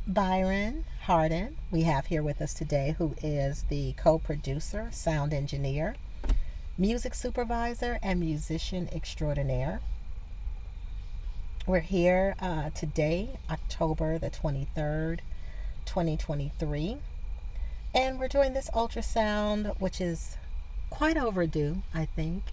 Byron, Harden, we have here with us today, who is the co producer, sound engineer, music supervisor, and musician extraordinaire. We're here today, October the 23rd, 2023, and we're doing this ultrasound, which is quite overdue, I think.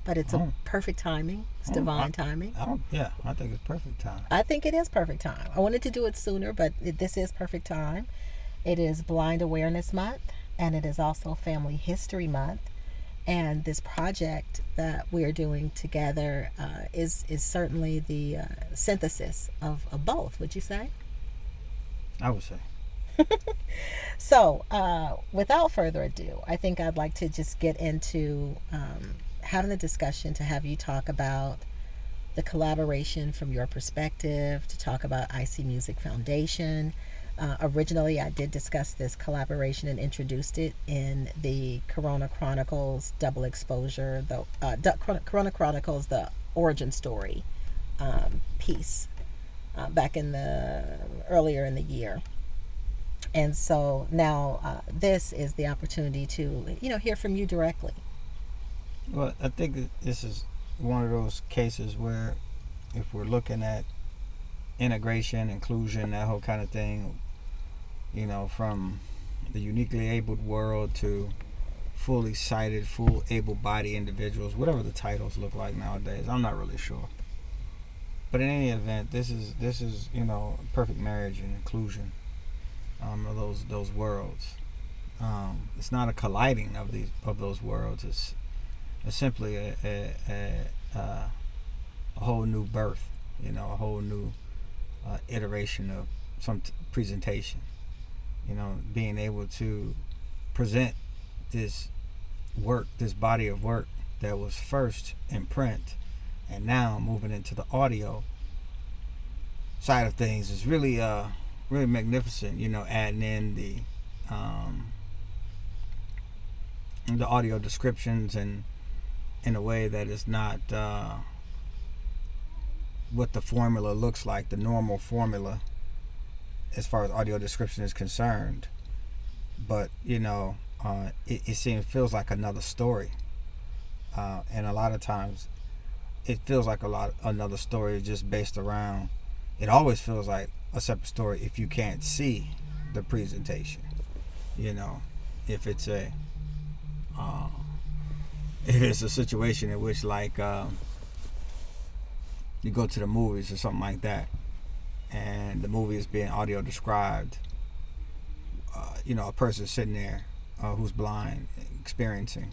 But it's a perfect timing. It's divine timing. Yeah, I think it's perfect time. I think it is perfect time. I wanted to do it sooner, but this is perfect time. It is Blind Awareness Month, and it is also Family History Month. And this project that we are doing together is certainly the synthesis of both, would you say? I would say. So, without further ado, I think I'd like to just get into having a discussion to have you talk about the collaboration from your perspective, to talk about IC Music Foundation. Originally, I did discuss this collaboration and introduced it in the Corona Chronicles Double Exposure, the Corona Chronicles, the origin story piece back in the earlier in the year. And so now this is the opportunity to, hear from you directly. Well, I think this is one of those cases where if we're looking at integration, inclusion, that whole kind of thing, from the uniquely abled world to fully sighted, full able-bodied individuals, whatever the titles look like nowadays, I'm not really sure. But in any event, this is perfect marriage and inclusion of those worlds. It's not a colliding of those worlds. It's simply a whole new birth, a whole new iteration of some presentation. Being able to present this work, this body of work that was first in print and now moving into the audio side of things is really really magnificent. Adding in the audio descriptions and in a way that is not what the formula looks like, the normal formula as far as audio description is concerned. But it feels like another story, and a lot of times it feels like another story just based around. It always feels like a separate story if you can't see the presentation. If it's a situation in which, like, you go to the movies or something like that, and the movie is being audio described, a person sitting there who's blind, experiencing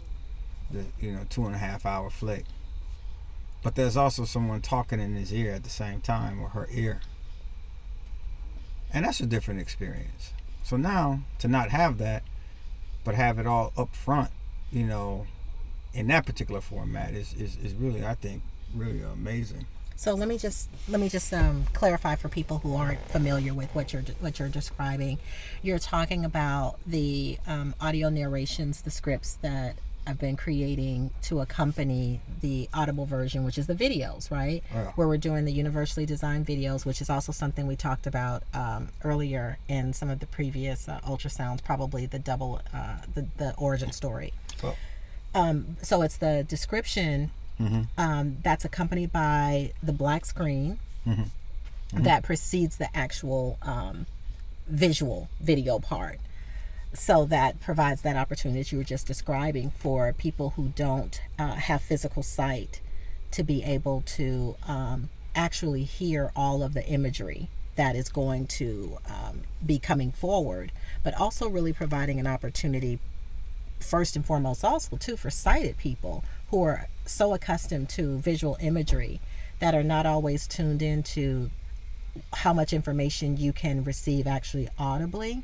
the 2.5 hour flick, but there's also someone talking in his ear at the same time, or her ear, and that's a different experience. So now to not have that, but have it all up front, in that particular format is really, I think, really amazing. So let me just clarify for people who aren't familiar with what you're describing. You're talking about the audio narrations, the scripts that I've been creating to accompany the audible version, which is the videos, right? Yeah. Where we're doing the universally designed videos, which is also something we talked about earlier in some of the previous ultrasounds, probably the the origin story. Well. So it's the description. Mm-hmm. That's accompanied by the black screen that precedes the actual visual video part. So that provides that opportunity that you were just describing for people who don't have physical sight to be able to actually hear all of the imagery that is going to be coming forward, but also really providing an opportunity first and foremost also too for sighted people who are so accustomed to visual imagery that are not always tuned into how much information you can receive actually audibly,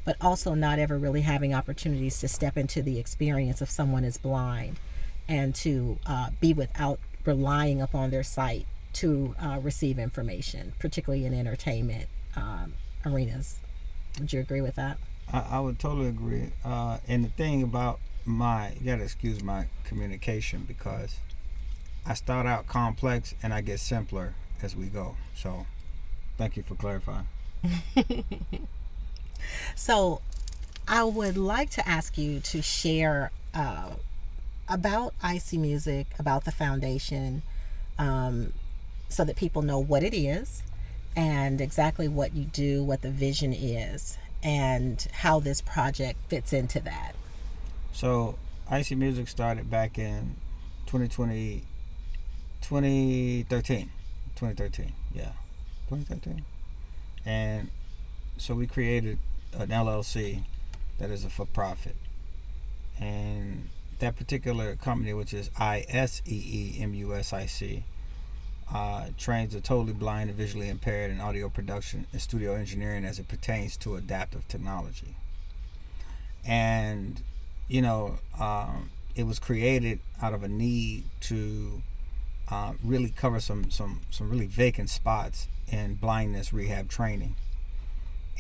but also not ever really having opportunities to step into the experience of someone is blind and to be without relying upon their sight to receive information, particularly in entertainment arenas. Would you agree with that? I would totally agree. And the thing about you gotta excuse my communication, because I start out complex and I get simpler as we go. So thank you for clarifying. So I would like to ask you to share about IC Music, about the foundation, so that people know what it is and exactly what you do, what the vision is, and how this project fits into that. So IC Music started back in 2020, 2013, yeah, 2013. And so we created an LLC that is a for-profit. And that particular company, which is ISEEMUSIC, trains the totally blind and visually impaired in audio production and studio engineering as it pertains to adaptive technology. And it was created out of a need to really cover some really vacant spots in blindness rehab training.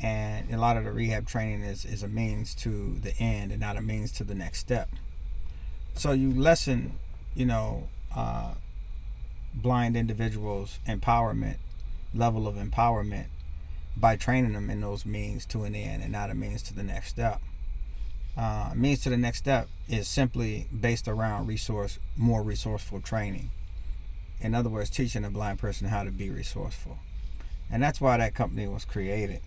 And a lot of the rehab training is a means to the end and not a means to the next step. So you lessen, blind individuals' level of empowerment, by training them in those means to an end and not a means to the next step. Means to the next step is simply based around more resourceful training. In other words, teaching a blind person how to be resourceful. And that's why that company was created.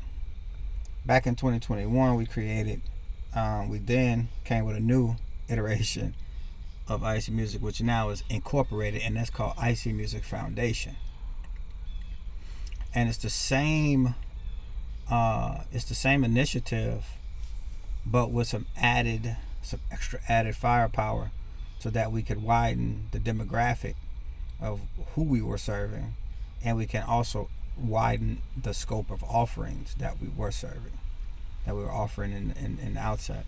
Back in 2021, we then came with a new iteration of IC Music, which now is incorporated, and that's called IC Music Foundation. And it's the same initiative, but with some extra added firepower, so that we could widen the demographic of who we were serving, and we can also widen the scope of offerings that we were offering in the outset.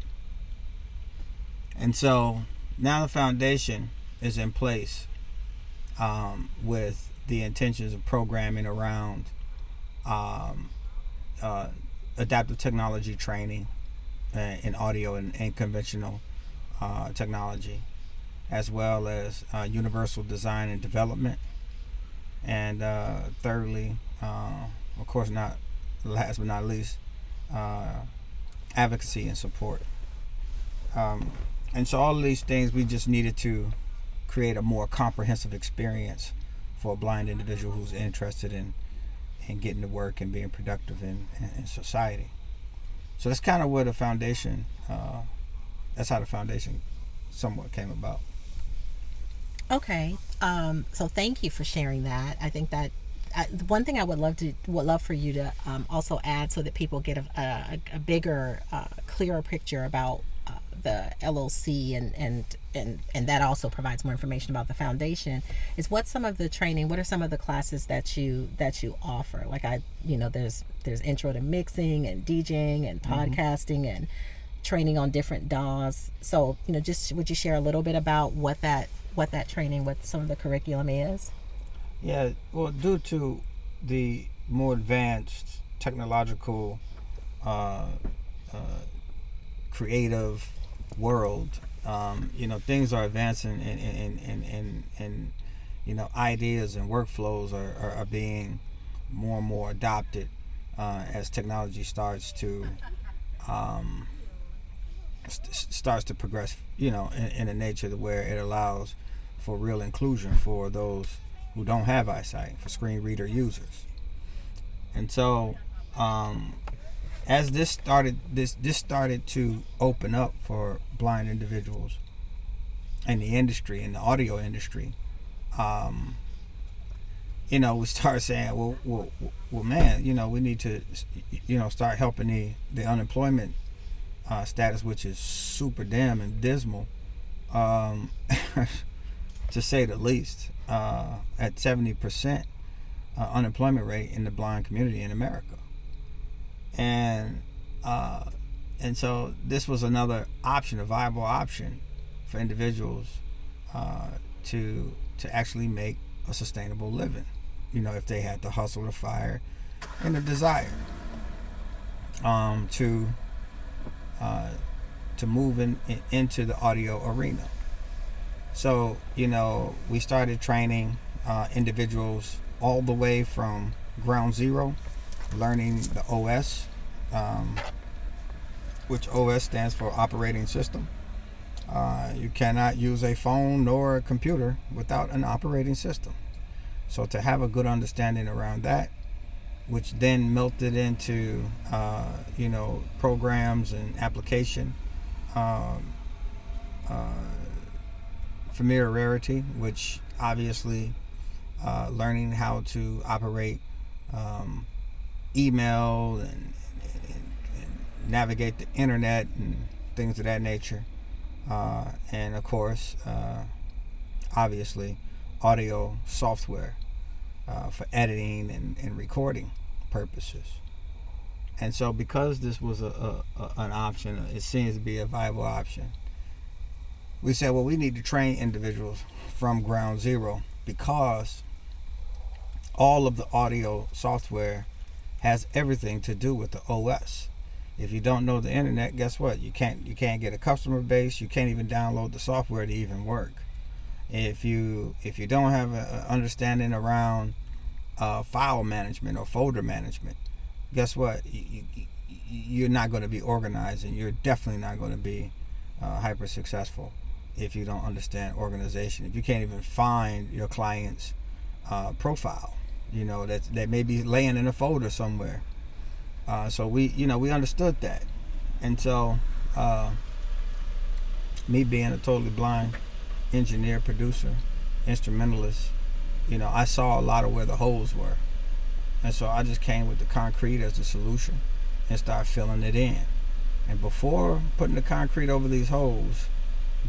And so now the foundation is in place, with the intentions of programming around adaptive technology training in audio and conventional technology, as well as universal design and development, and thirdly, of course, not last but not least, advocacy and support. And so all of these things, we just needed to create a more comprehensive experience for a blind individual who's interested in getting to work and being productive in society. So that's kind of where the foundation, that's how the foundation somewhat came about. Okay. So thank you for sharing that. I think that one thing I would love for you to also add, so that people get a bigger, clearer picture about the LLC, and that also provides more information about the foundation, is what are some of the classes that you offer? Like there's intro to mixing and DJing and podcasting and training on different DAWs. So just would you share a little bit about what that training, what some of the curriculum is? Yeah, well, due to the more advanced technological, creative world, things are advancing, and ideas and workflows are being more and more adopted as technology starts to progress, in a nature where it allows for real inclusion for those who don't have eyesight, for screen reader users. And so as this started to open up for blind individuals in the industry, in the audio industry, we started saying, well, man, we need to, start helping the unemployment status, which is super damn and dismal, to say the least, at 70% unemployment rate in the blind community in America. And so this was another option, a viable option for individuals to actually make a sustainable living, if they had the hustle, the fire, and the desire to move into the audio arena. So we started training individuals all the way from ground zero learning the OS, which OS stands for operating system. You cannot use a phone nor a computer without an operating system. So to have a good understanding around that, which then melted into programs and application, familiarity, which obviously learning how to operate email and navigate the internet and things of that nature, and of course obviously audio software for editing and recording purposes. And so because this was an option, it seems to be a viable option, we said, well, we need to train individuals from ground zero, because all of the audio software has everything to do with the OS. If you don't know the internet, guess what? You can't get a customer base. You can't even download the software to even work. If you don't have an understanding around file management or folder management, guess what? You're not going to be organized, and you're definitely not going to be hyper successful if you don't understand organization. If you can't even find your client's profile, that may be laying in a folder somewhere. So we understood that. And so me being a totally blind engineer, producer, instrumentalist, I saw a lot of where the holes were. And so I just came with the concrete as the solution and started filling it in. And before putting the concrete over these holes,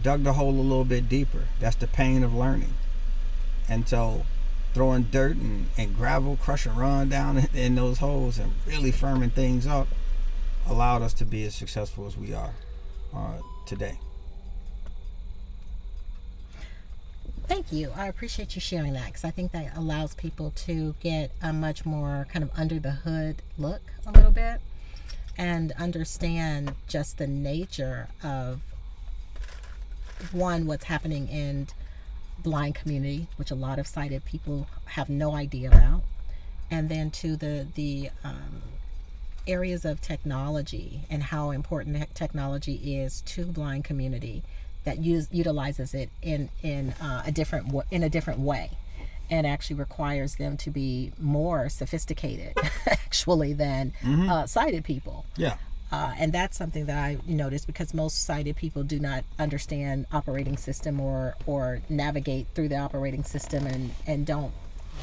dug the hole a little bit deeper. That's the pain of learning. And so throwing dirt and gravel, crush and run down in those holes and really firming things up allowed us to be as successful as we are today. Thank you. I appreciate you sharing that, because I think that allows people to get a much more kind of under the hood look a little bit and understand just the nature of, one, what's happening in blind community, which a lot of sighted people have no idea about, and then to the areas of technology and how important technology is to blind community that utilizes it in a different way, and actually requires them to be more sophisticated actually than sighted people. Yeah. And that's something that I noticed, because most sighted people do not understand operating system or navigate through the operating system, and don't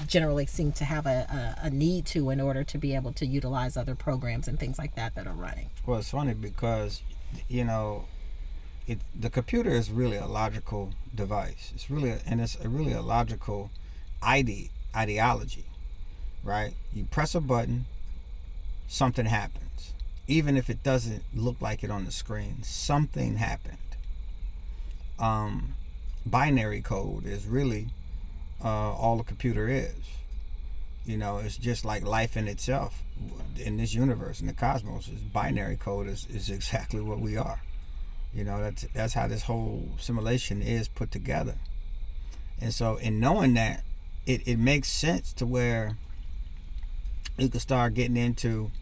generally seem to have a need to, in order to be able to utilize other programs and things like that are running. Well, it's funny because, the computer is really a logical device. It's really a logical ideology, right? You press a button, something happens. Even if it doesn't look like it on the screen, something happened. Binary code is really all a computer is. It's just like life in itself. In this universe, in the cosmos, binary code is exactly what we are. That's how this whole simulation is put together. And so in knowing that, it makes sense to where you can start getting into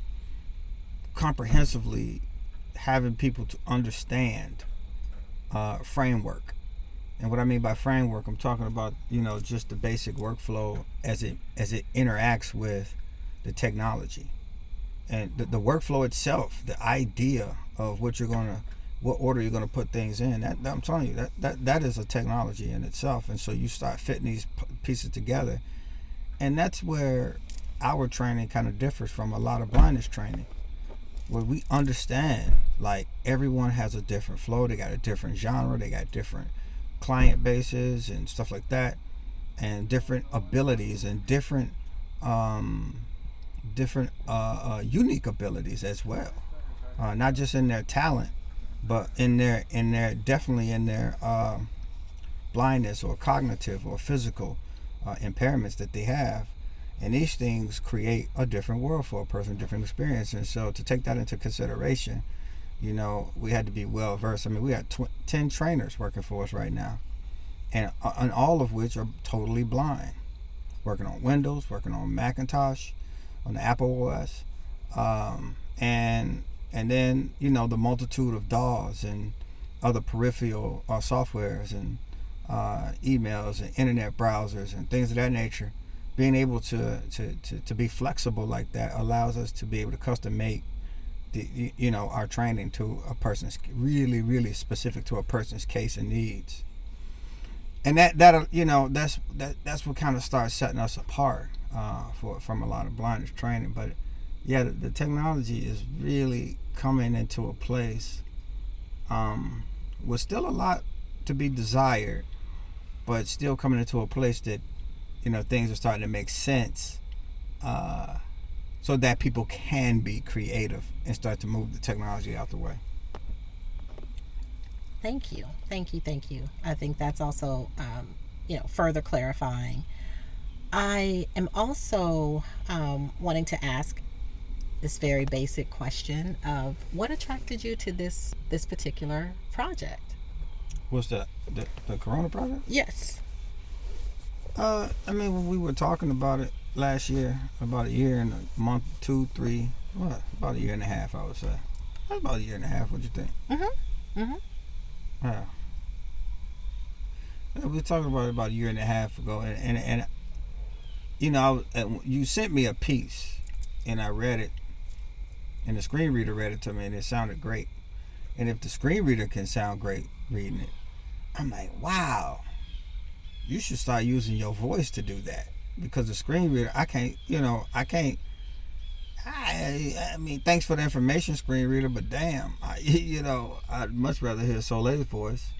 comprehensively having people to understand framework. And what I mean by framework, I'm talking about just the basic workflow as it interacts with the technology, and the workflow itself, the idea of what order you're gonna put things in. That I'm telling you, that is a technology in itself. And so you start fitting these pieces together, and that's where our training kind of differs from a lot of blindness training, where we understand like everyone has a different flow. They got a different genre. They got different client bases and stuff like that, and different abilities and different unique abilities as well. Not just in their talent, but in their definitely in their blindness or cognitive or physical impairments that they have. And these things create a different world for a person, different experience. And so to take that into consideration, we had to be well versed. I mean, we got 10 trainers working for us right now, and all of which are totally blind, working on Windows, working on Macintosh, on the Apple OS, and then the multitude of DAWs and other peripheral softwares and emails and internet browsers and things of that nature. Being able to be flexible like that allows us to be able to custom make our training to a person's really specific to a person's case and needs. And that's what kind of starts setting us apart from a lot of blindness training. But yeah, the technology is really coming into a place with still a lot to be desired, but still coming into a place that things are starting to make sense, so that people can be creative and start to move the technology out the way. Thank you. I think that's also, further clarifying. I am also wanting to ask this very basic question of what attracted you to this particular project? What's that? The Corona project? Yes. When we were talking about it last year, about a year and a month, 2, 3, about a year and a half, I would say. That's about a year and a half. What you think? Yeah. We were talking about it about a year and a half ago, and you sent me a piece, and I read it, and the screen reader read it to me, and it sounded great. And if the screen reader can sound great reading it, I'm like, wow. You should start using your voice to do that, because the screen reader, I can't. I mean, thanks for the information, screen reader, but damn, I'd much rather hear Soleil's voice,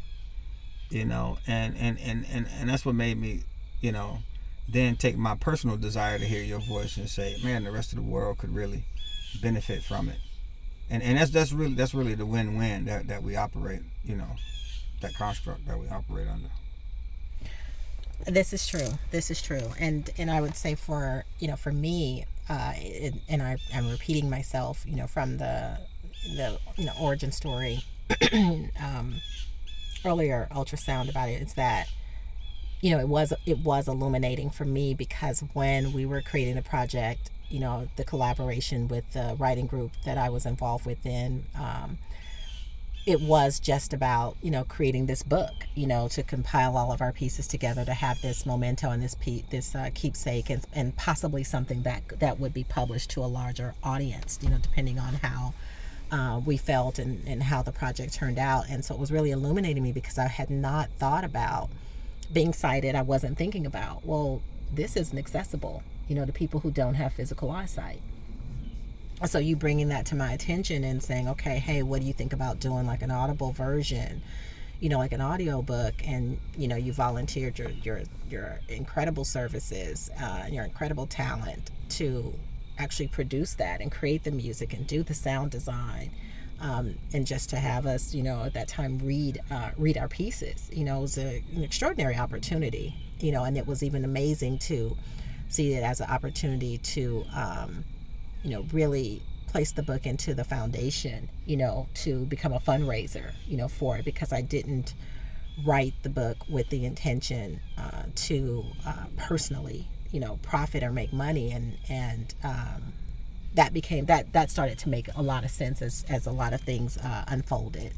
and that's what made me, then take my personal desire to hear your voice and say, man, the rest of the world could really benefit from it, and that's really the win-win that we operate, that construct that we operate under. This is true, and I would say for me, and I'm repeating myself, from the origin story earlier, Ultrasound, about it. It's that it was illuminating for me, because when we were creating the project, the collaboration with the writing group that I was involved with in. It was just about, creating this book, to compile all of our pieces together, to have this memento and this keepsake, and possibly something that would be published to a larger audience, depending on how we felt and how the project turned out. And so it was really illuminating me, because I had not thought about being sighted. I wasn't thinking about, well, this isn't accessible, to people who don't have physical eyesight. So you bringing that to my attention and saying, okay, hey, what do you think about doing like an audible version, like an audio book? And, you volunteered your incredible services, your incredible talent to actually produce that and create the music and do the sound design. And just to have us, at that time read our pieces, it was an extraordinary opportunity, and it was even amazing to see it as an opportunity to, really place the book into the foundation, to become a fundraiser, for it, because I didn't write the book with the intention to personally, profit or make money, and that became that started to make a lot of sense as a lot of things unfolded.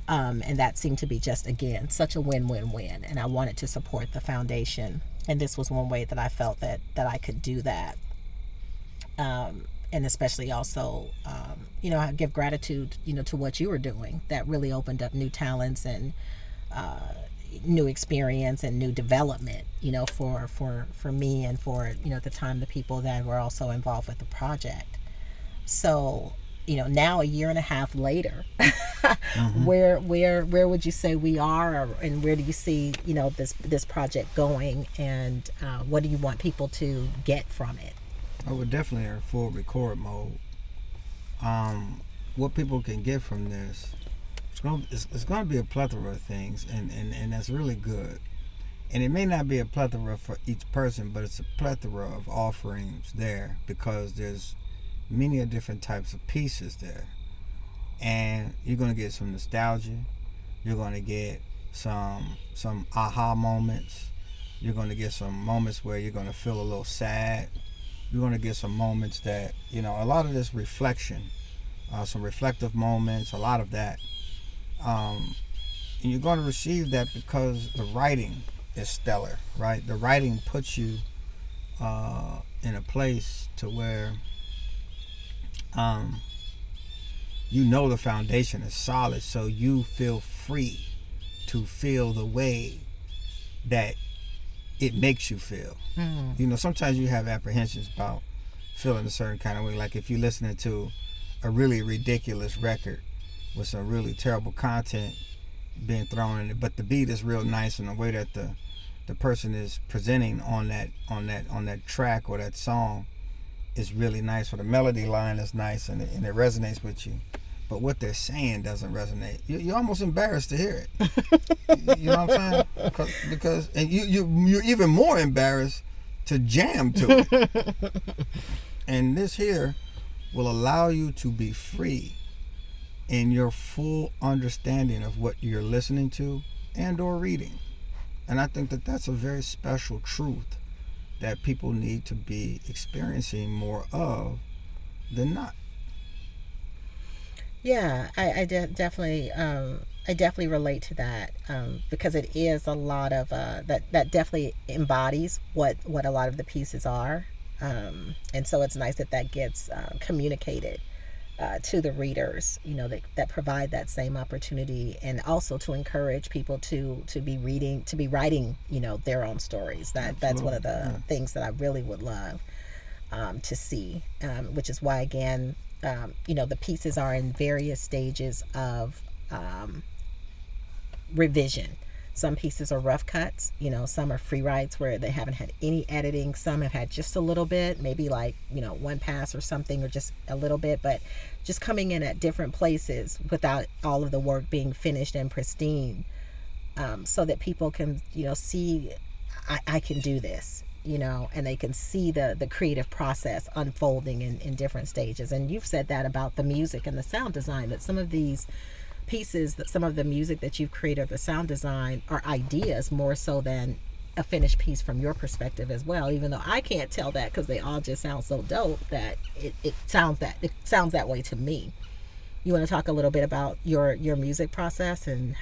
And that seemed to be just, again, such a win-win-win. And I wanted to support the foundation. And this was one way that I felt that I could do that. And especially also, I give gratitude, to what you were doing. That really opened up new talents and new experience and new development, for me and for, at the time, the people that were also involved with the project. So, now a year and a half later, mm-hmm. where would you say we are, and where do you see, this project going, and what do you want people to get from it? I would definitely in full record mode. What people can get from this, it's going to be a plethora of things, and that's really good. And it may not be a plethora for each person, but it's a plethora of offerings there, because there's many different types of pieces there. And you're going to get some nostalgia. You're going to get some aha moments. You're going to get some moments where you're going to feel a little sad. you're going to get some moments that, you know, a lot of this reflection, some reflective moments, a lot of that. And you're going to receive that because the writing is stellar, right? The writing puts you in a place to where you know the foundation is solid, so you feel free to feel the way that it makes you feel. You know, sometimes you have apprehensions about feeling a certain kind of way, like if you're listening to a really ridiculous record with some really terrible content being thrown in it, but the beat is real nice, and the way that the person is presenting on that track or that song is really nice, or the melody line is nice, and it resonates with you, but what they're saying doesn't resonate. You're almost embarrassed to hear it. You know what I'm saying? Because and you're even more embarrassed to jam to it. And this here will allow you to be free in your full understanding of what you're listening to and or reading. And I think that that's a very special truth that people need to be experiencing more of than not. Yeah, I definitely relate to that, because it is a lot of that definitely embodies what a lot of the pieces are, and so it's nice that gets communicated to the readers, you know, that provide that same opportunity, and also to encourage people to be writing, you know, their own stories. That's one of the things that I really would love to see, which is why, again, you know, the pieces are in various stages of revision. Some pieces are rough cuts, you know, some are free writes where they haven't had any editing. Some have had just a little bit, maybe like, you know, one pass or something, or just a little bit, but just coming in at different places without all of the work being finished and pristine, so that people can, you know, see, I can do this, you know, and they can see the creative process unfolding in different stages. And you've said that about the music and the sound design, that some of these pieces, that some of the music that you've created, the sound design, are ideas more so than a finished piece from your perspective as well, even though I can't tell that because they all just sound so dope that it sounds that way to me. You want to talk a little bit about your music process and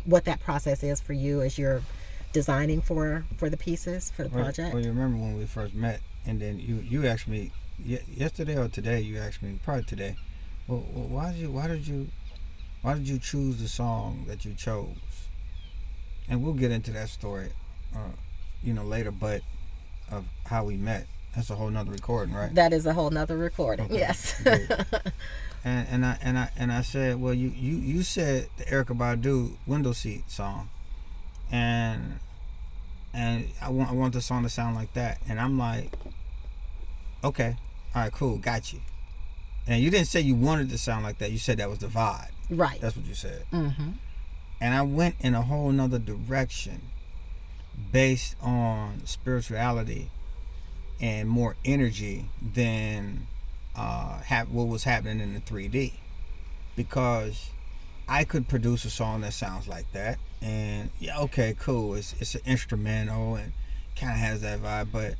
what that process is for you as you're designing for the pieces, for the project? Well, you remember when we first met, and then you asked me yesterday or today, you asked me, probably today, well, why did you choose the song that you chose? And we'll get into that story, you know, later, but of how we met. That's a whole nother recording, right? That is a whole nother recording. Okay. Yes. and I said, well, you said the Erykah Badu Window Seat song, and I want the song to sound like that, and I'm like, okay, all right, cool, got you. And you didn't say you wanted to sound like that. You said that was the vibe. Right. That's what you said. Mm-hmm. And I went in a whole nother direction based on spirituality and more energy than what was happening in the 3D. Because I could produce a song that sounds like that. And yeah, okay, cool. It's an instrumental and kind of has that vibe. But,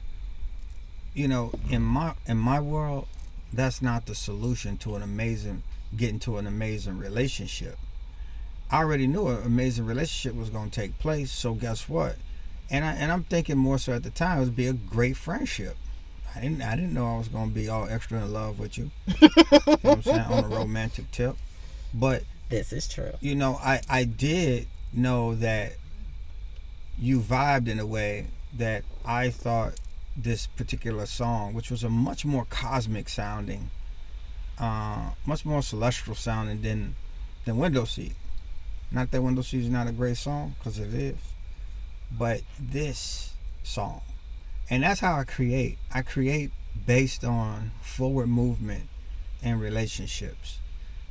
you know, in my world, that's not the solution to getting to an amazing relationship. I already knew an amazing relationship was going to take place, so guess what? And I'm thinking more so at the time it would be a great friendship. I didn't know I was going to be all extra in love with you. You know what I'm saying? On a romantic tip. But this is true. You know, I did know that you vibed in a way that I thought this particular song, which was a much more cosmic sounding, much more celestial sounding than Window Seat. Not that Window Seat is not a great song, because it is, but this song, and that's how I create. I create based on forward movement and relationships,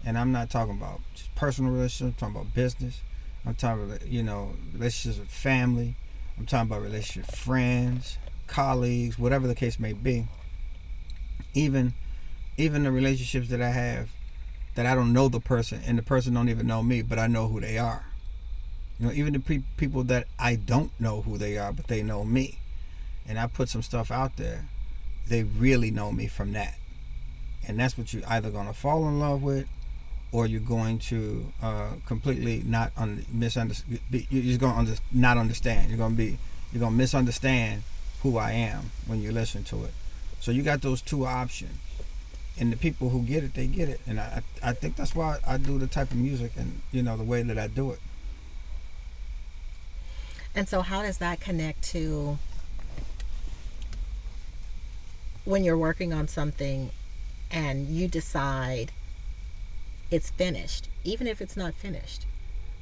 and I'm not talking about just personal relationships. I'm talking about business. I'm talking about, you know, relationships with family. I'm talking about relationships with friends, colleagues, whatever the case may be. Even the relationships that I have that I don't know the person, and the person don't even know me, but I know who they are. You know, even the people that I don't know who they are, but they know me, and I put some stuff out there they really know me from that. And that's what you're either going to fall in love with, or you're going to completely not misunderstand. You're just going to not understand. You're going to misunderstand who I am when you listen to it. So you got those two options, and the people who get it, they get it. And I think that's why I do the type of music and the way that I do it. And so how does that connect to when you're working on something and you decide it's finished, even if it's not finished?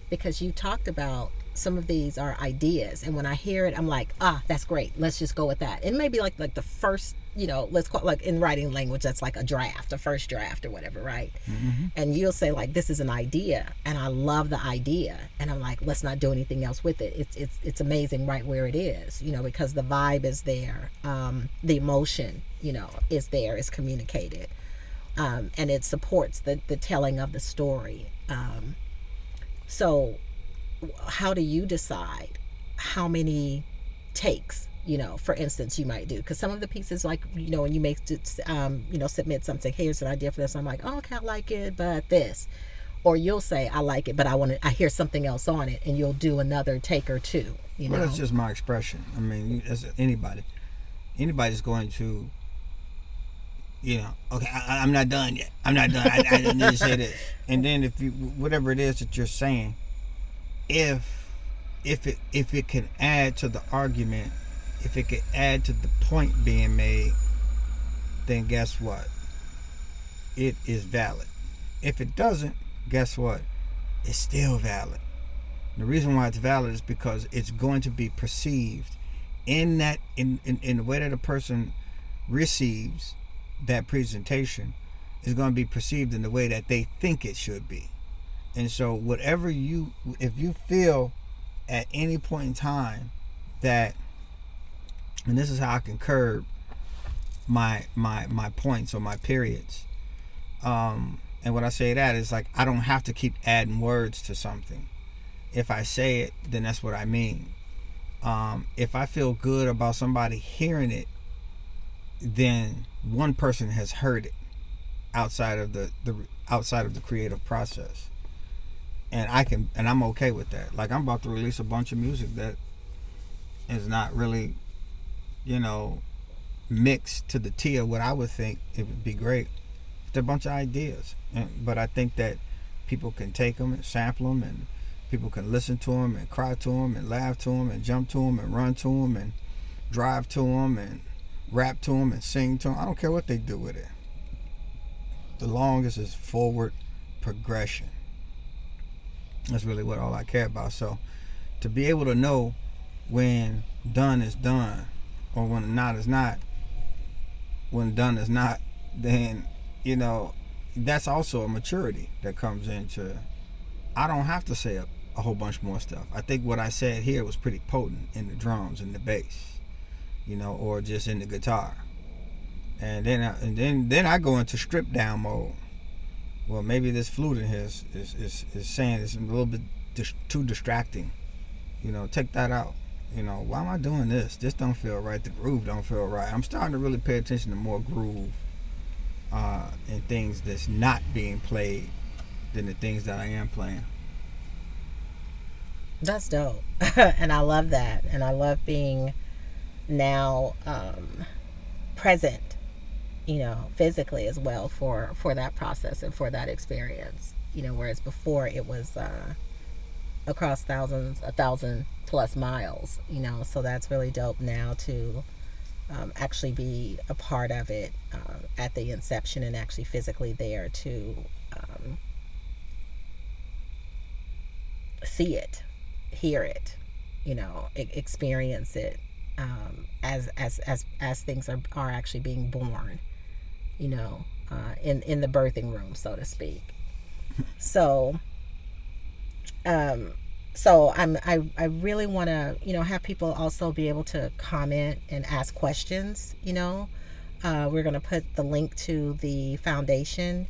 Because you talked about some of these are ideas, and when I hear it, I'm like, that's great, let's just go with that. It may be like the first, let's call it, like in writing language, that's like a first draft or whatever, right? Mm-hmm. And you'll say like, this is an idea, and I love the idea, and I'm like, let's not do anything else with it. It's amazing right where it is, because the vibe is there, the emotion, is there, is communicated, and it supports the telling of the story. So how do you decide how many takes, for instance, you might do? Because some of the pieces, like, when you make, submit something, here's an idea for this, I'm like, okay, I like it, but this. Or you'll say, I like it, but I hear something else on it, and you'll do another take or two, Well, that's just my expression. I mean, as anybody's going to, okay, I'm not done yet. I'm not done. I need to say this. And then if you, whatever it is that you're saying, if it can add to the argument, if it can add to the point being made, then guess what? It is valid. If it doesn't, guess what? It's still valid. The reason why it's valid is because it's going to be perceived in the way that a person receives that presentation is going to be perceived in the way that they think it should be. And so if you feel at any point in time that, and this is how I can curb my points or my periods, and when I say that is like, I don't have to keep adding words to something. If I say it, then that's what I mean. If I feel good about somebody hearing it, then one person has heard it outside of the creative process. And I'm okay with that. Like, I'm about to release a bunch of music that is not really, mixed to the T of what I would think it would be great. It's a bunch of ideas, but I think that people can take them and sample them, and people can listen to them and cry to them and laugh to them and jump to them and run to them and drive to them and rap to them and sing to them. I don't care what they do with it. The longest is forward progression. That's really what all I care about. So to be able to know when done is done, or when not is not, when done is not, then that's also a maturity that comes into, I don't have to say a whole bunch more stuff. I think what I said here was pretty potent in the drums and the bass, or just in the guitar. And then I go into strip down mode. Well, maybe this flute in here is saying it's a little bit too distracting. Take that out. Why am I doing this? This don't feel right. The groove don't feel right. I'm starting to really pay attention to more groove and things that's not being played than the things that I am playing. That's dope. And I love that. And I love being now present, physically as well for that process and for that experience, whereas before it was across 1,000 plus miles, so that's really dope now to actually be a part of it at the inception and actually physically there to see it, hear it, experience it as things are actually being born, in the birthing room, so to speak. So I really want to have people also be able to comment and ask questions. We're going to put the link to the foundation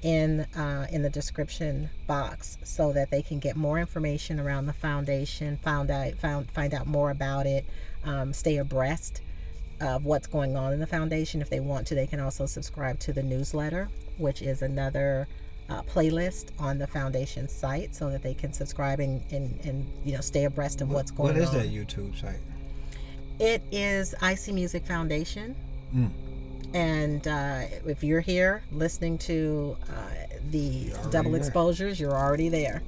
in the description box so that they can get more information around the foundation, find out more about it, stay abreast of what's going on in the foundation. If they want to, they can also subscribe to the newsletter, which is another playlist on the foundation site, so that they can subscribe and stay abreast of what's going on. What is that YouTube site? It is IC Music Foundation. And if you're here listening to the double exposures, you're already there.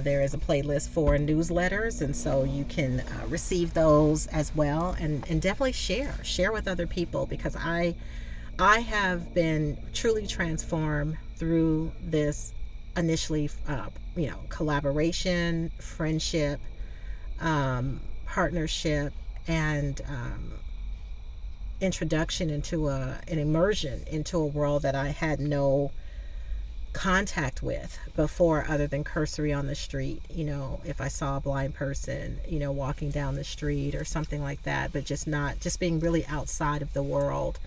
There is a playlist for newsletters, and so you can receive those as well, and definitely share with other people, because I have been truly transformed through this initially collaboration, friendship, partnership, and introduction into an immersion into a world that I had no contact with before, other than cursory on the street. If I saw a blind person walking down the street or something like that, but just being really outside of the world,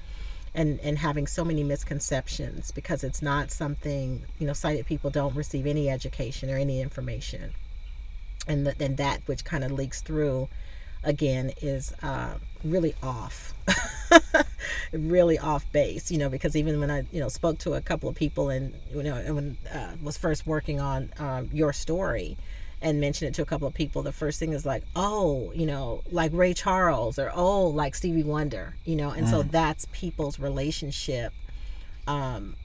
and having so many misconceptions, because it's not something, sighted people don't receive any education or any information, and that which kind of leaks through again is really off really off base, because even when I spoke to a couple of people, and when was first working on your story and mentioned it to a couple of people, the first thing is like, oh, like Ray Charles, or oh, like Stevie Wonder, and so that's people's relationship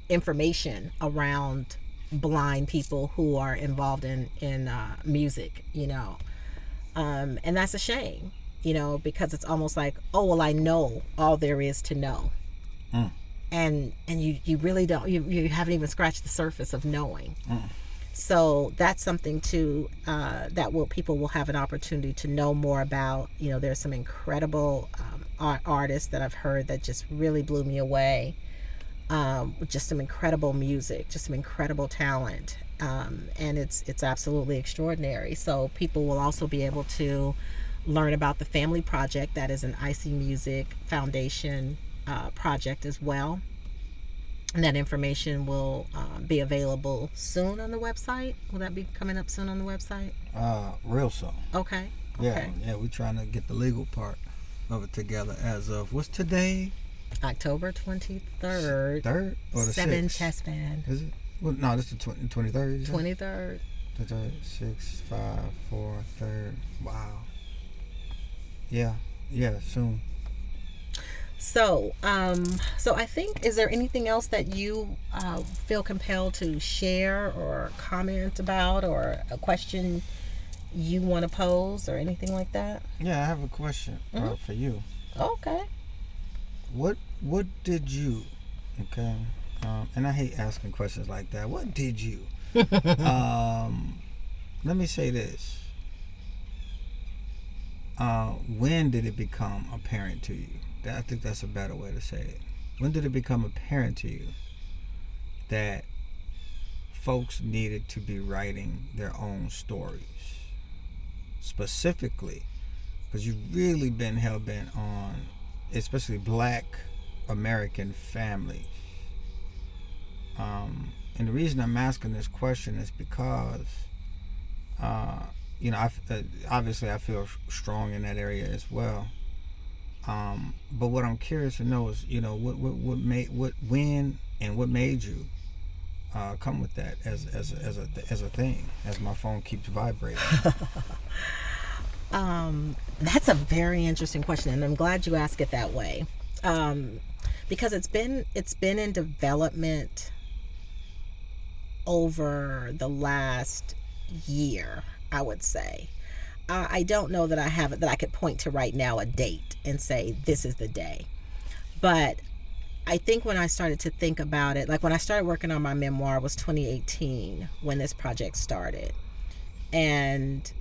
information around blind people who are involved in music, and that's a shame, because it's almost like, oh, well, I know all there is to know. And you really don't, you haven't even scratched the surface of knowing. So that's something too, that people will have an opportunity to know more about. There's some incredible artists that I've heard that just really blew me away, with just some incredible music, just some incredible talent. And it's absolutely extraordinary. So people will also be able to learn about the family project that is an IC Music Foundation project as well. And that information will be available soon on the website. Will that be coming up soon on the website? Real soon. Okay. Yeah, we're trying to get the legal part of it together as of, what's today? October 23rd. 3rd or the 7 6th? chess band. Is it? Well, no, this is the 23rd. 23rd. 6, 5, 4, 3rd. Wow. Yeah, soon. So I think, is there anything else that you feel compelled to share or comment about, or a question you want to pose, or anything like that? Yeah, I have a question for you. Okay. What did you? Okay, and I hate asking questions like that. What did you? Let me say this. When did it become apparent to you? I think that's a better way to say it. When did it become apparent to you that folks needed to be writing their own stories? Specifically, because you've really been hell-bent on, especially Black American families. And the reason I'm asking this question is because, obviously I feel strong in that area as well. But what I'm curious to know is, when made you come with that as a thing, as my phone keeps vibrating? That's a very interesting question, and I'm glad you asked it that way, because it's been in development over the last year, I would say. I don't know that I have it, that I could point to right now a date and say this is the day. But I think when I started to think about it, like when I started working on my memoir was 2018 when this project started. And,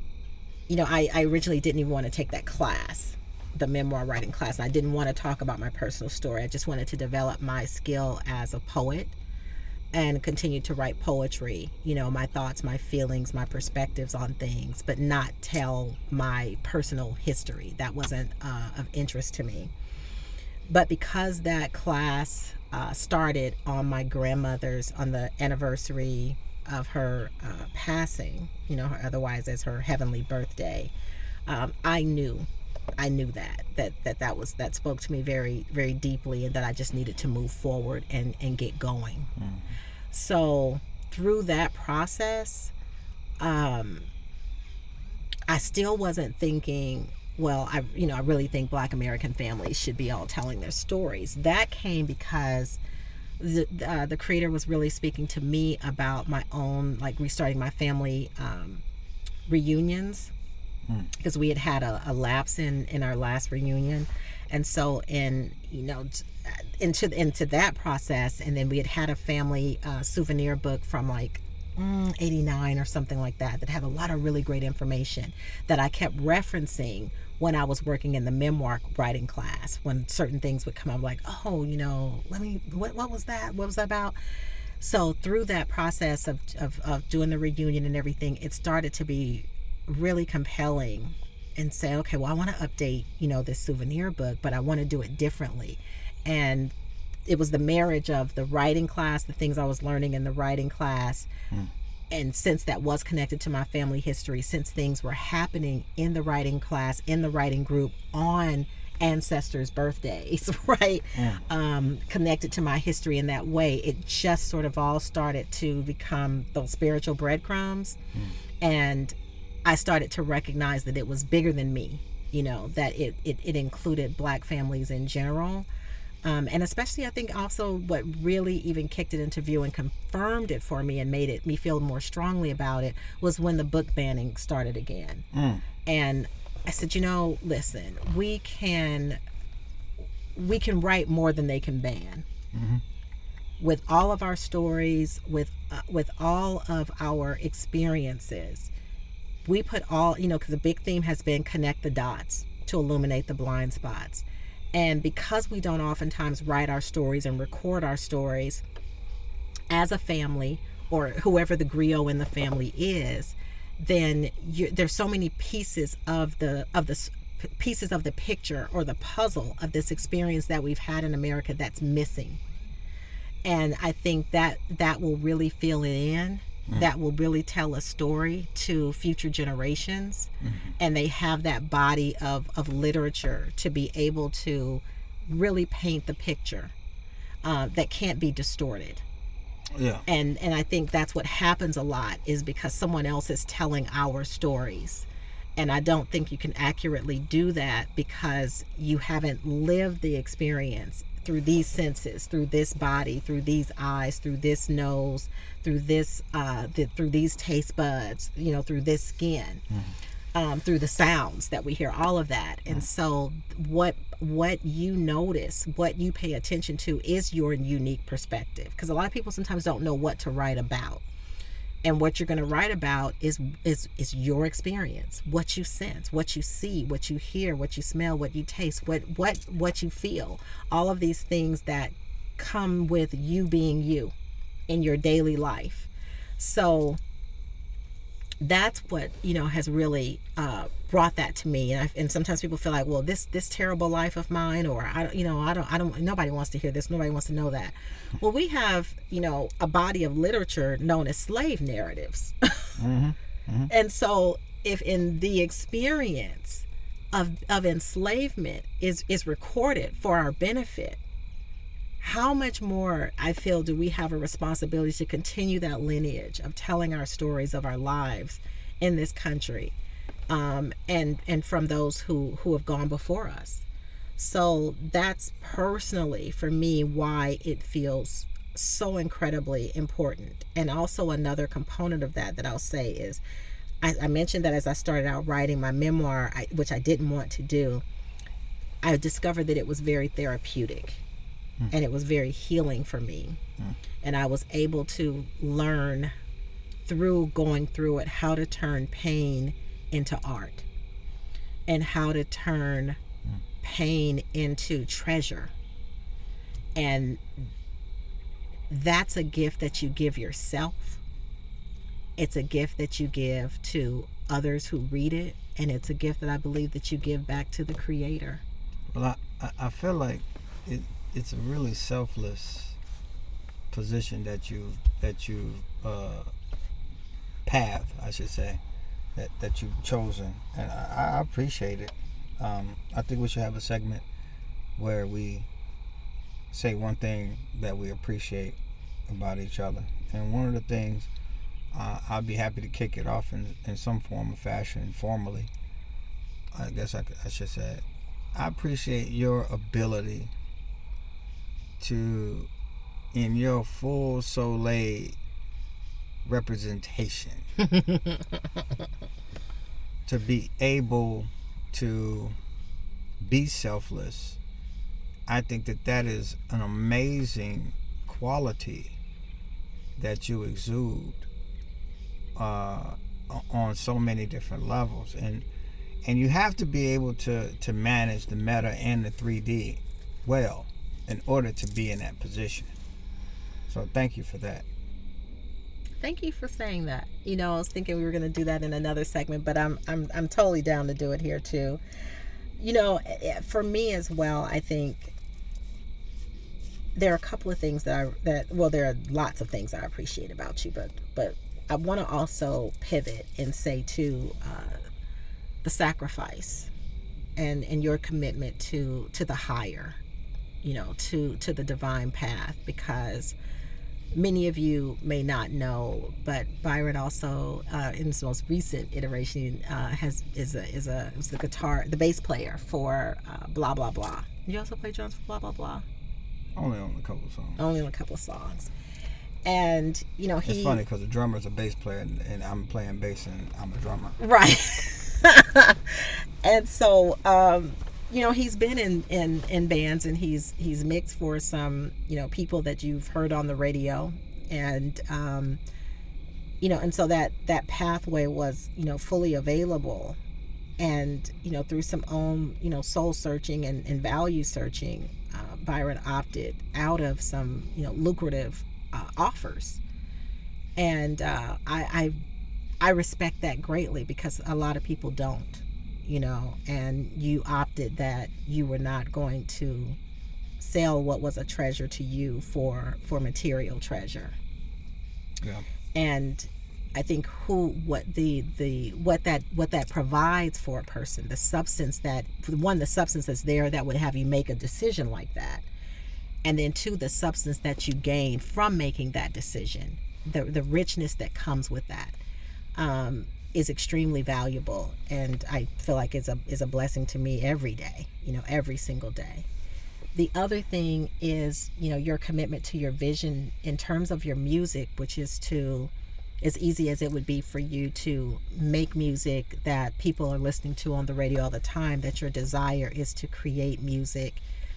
I originally didn't even want to take that class, the memoir writing class. I didn't want to talk about my personal story. I just wanted to develop my skill as a poet and continue to write poetry, my thoughts, my feelings, my perspectives on things, but not tell my personal history. That wasn't of interest to me. But because that class started on my grandmother's, on the anniversary of her passing, otherwise as her heavenly birthday, I knew I knew that spoke to me very, very deeply, and that I just needed to move forward and get going. So through that process, I still wasn't thinking, well, I really think Black American families should be all telling their stories. That came because the creator was really speaking to me about my own, like, restarting my family reunions, because we had a lapse in our last reunion, and so into that process, and then we had a family souvenir book from like 89 or something like that had a lot of really great information that I kept referencing when I was working in the memoir writing class. When certain things would come up, like, oh, what was that? What was that about? So through that process of doing the reunion and everything, it started to be really compelling, and say, okay, well, I want to update, this souvenir book, but I want to do it differently. And it was the marriage of the writing class, the things I was learning in the writing class. And since that was connected to my family history, since things were happening in the writing class, in the writing group, on ancestors' birthdays, right? Connected to my history in that way, it just sort of all started to become those spiritual breadcrumbs. And I started to recognize that it was bigger than me, that it included Black families in general. And especially, I think also what really even kicked it into view and confirmed it for me and made me feel more strongly about it was when the book banning started again. And I said, listen, we can write more than they can ban. With all of our stories, with all of our experiences, we put all, because the big theme has been connect the dots to illuminate the blind spots. And because we don't oftentimes write our stories and record our stories as a family, or whoever the griot in the family is, then there's so many pieces of the pieces of the picture or the puzzle of this experience that we've had in America that's missing. And I think that will really fill it in. That will really tell a story to future generations. And they have that body of literature to be able to really paint the picture that can't be distorted. And I think that's what happens a lot, is because someone else is telling our stories. And I don't think you can accurately do that because you haven't lived the experience through these senses, through this body, through these eyes, through this nose, through this, through these taste buds, through this skin, through the sounds that we hear, all of that. And so what you notice, what you pay attention to, is your unique perspective. Because a lot of people sometimes don't know what to write about. And what you're going to write about is your experience, what you sense, what you see, what you hear, what you smell, what you taste, what you feel. All of these things that come with you being you in your daily life. So that's what has really brought that to me. And sometimes people feel like, well, this terrible life of mine, or I don't. Nobody wants to hear this. Nobody wants to know that. Well, we have a body of literature known as slave narratives, and so if in the experience of enslavement is recorded for our benefit, how much more, I feel, do we have a responsibility to continue that lineage of telling our stories of our lives in this country, and from those who have gone before us. So that's personally, for me, why it feels so incredibly important. And also another component of that I'll say is, I mentioned that as I started out writing my memoir, which I didn't want to do, I discovered that it was very therapeutic. And it was very healing for me. And I was able to learn through going through it how to turn pain into art, and how to turn pain into treasure. And that's a gift that you give yourself. It's a gift that you give to others who read it. And it's a gift that I believe that you give back to the creator. Well, I feel like it's a really selfless position that you've path, I should say, that you've chosen, and I appreciate it. I think we should have a segment where we say one thing that we appreciate about each other. And one of the things, I'd be happy to kick it off in some form of fashion, formally. I guess I should say it. I appreciate your ability to, in your full Soleil representation, to be able to be selfless. I think that is an amazing quality that you exude on so many different levels, and you have to be able to manage the meta and the 3D well in order to be in that position. So thank you for that. Thank you for saying that. I was thinking we were going to do that in another segment, but I'm totally down to do it here too. For me as well, I think there are a couple of things there are lots of things I appreciate about you, but I want to also pivot and say too, the sacrifice and your commitment to the higher, to the divine path, because many of you may not know, but Byron also, in his most recent iteration, was the bass player for Blah Blah Blah. You also play drums for Blah Blah Blah? Only on a couple of songs. Only on a couple of songs. And, it's funny because the drummer's a bass player and I'm playing bass and I'm a drummer. Right. And so, he's been in bands, and he's mixed for some, people that you've heard on the radio. And, and so that pathway was, fully available. And, through some own, soul searching and value searching, Byron opted out of some, lucrative offers. And I respect that greatly, because a lot of people don't, and you opted that you were not going to sell what was a treasure to you for material treasure. Yeah. And I think what that provides for a person, the substance that's there that would have you make a decision like that, and then two, the substance that you gain from making that decision, the richness that comes with that, is extremely valuable, and I feel like is a blessing to me every day, every single day. The other thing is, your commitment to your vision in terms of your music, which is to, as easy as it would be for you to make music that people are listening to on the radio all the time, that your desire is to create music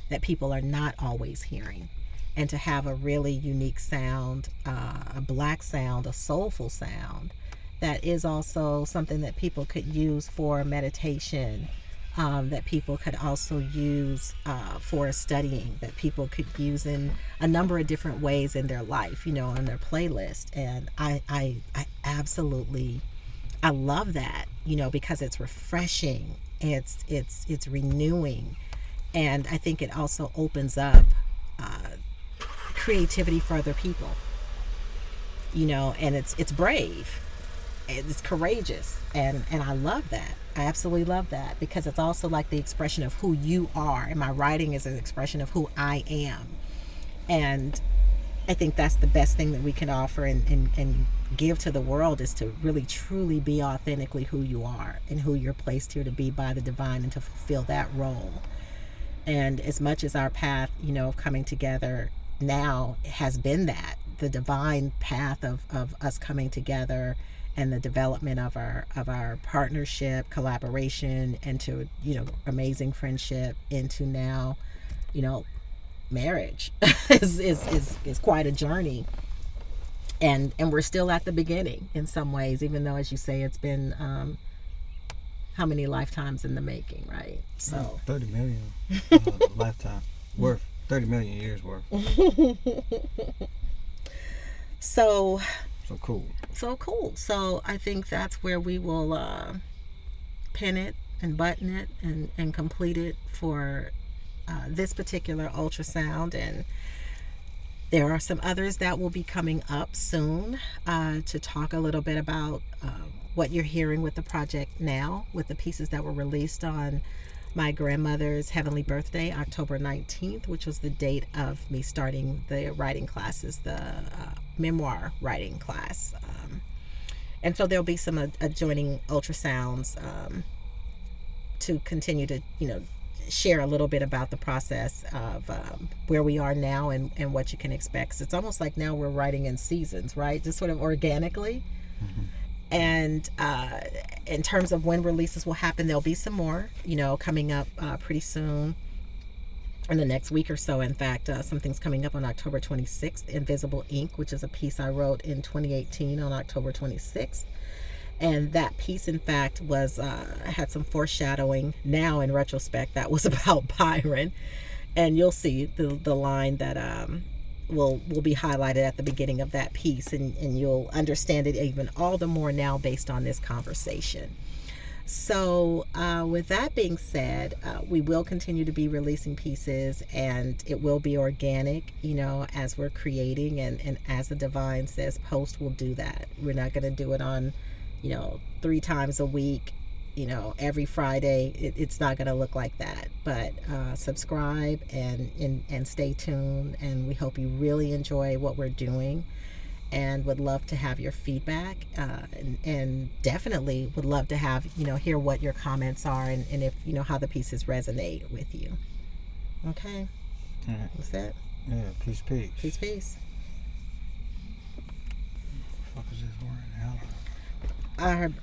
that people are not always hearing, and to have a really unique sound, a black sound, a soulful sound that is also something that people could use for meditation, that people could also use for studying, that people could use in a number of different ways in their life, on their playlist. And I absolutely, I love that, because it's refreshing, it's renewing, and I think it also opens up creativity for other people, and it's brave. It's courageous, and I love that. I absolutely love that, because it's also like the expression of who you are, and my writing is an expression of who I am. And I think that's the best thing that we can offer and give to the world, is to really truly be authentically who you are and who you're placed here to be by the divine, and to fulfill that role. And as much as our path, of coming together now has been that, the divine path of us coming together, and the development of our partnership, collaboration, into amazing friendship, into now, marriage is quite a journey, and we're still at the beginning in some ways, even though, as you say, it's been how many lifetimes in the making, right? So 30 million lifetime worth, 30 million years worth. So cool. So I think that's where we will pin it and button it and complete it for this particular ultrasound. And there are some others that will be coming up soon to talk a little bit about what you're hearing with the project now, with the pieces that were released on my grandmother's heavenly birthday, October 19th, which was the date of me starting the writing classes, the memoir writing class. And so there'll be some adjoining ultrasounds to continue to, share a little bit about the process of where we are now and what you can expect. 'Cause it's almost like now we're writing in seasons, right? Just sort of organically. Mm-hmm. And in terms of when releases will happen, there'll be some more, coming up pretty soon. In the next week or so, in fact, something's coming up on October 26th, Invisible Ink, which is a piece I wrote in 2018 on October 26th. And that piece, in fact, was had some foreshadowing. Now, in retrospect, that was about Byron. And you'll see the line that will be highlighted at the beginning of that piece. And you'll understand it even all the more now based on this conversation. So with that being said, we will continue to be releasing pieces, and it will be organic, as we're creating. And as the divine says, post will do that. We're not going to do it on 3 times a week, every Friday. It's not going to look like that. But subscribe and stay tuned. And we hope you really enjoy what we're doing, and would love to have your feedback, and definitely would love to have, hear what your comments are, and if, how the pieces resonate with you. Okay? All right. That's it? Yeah, peace. Peace. What the fuck is this word? Hell. I heard,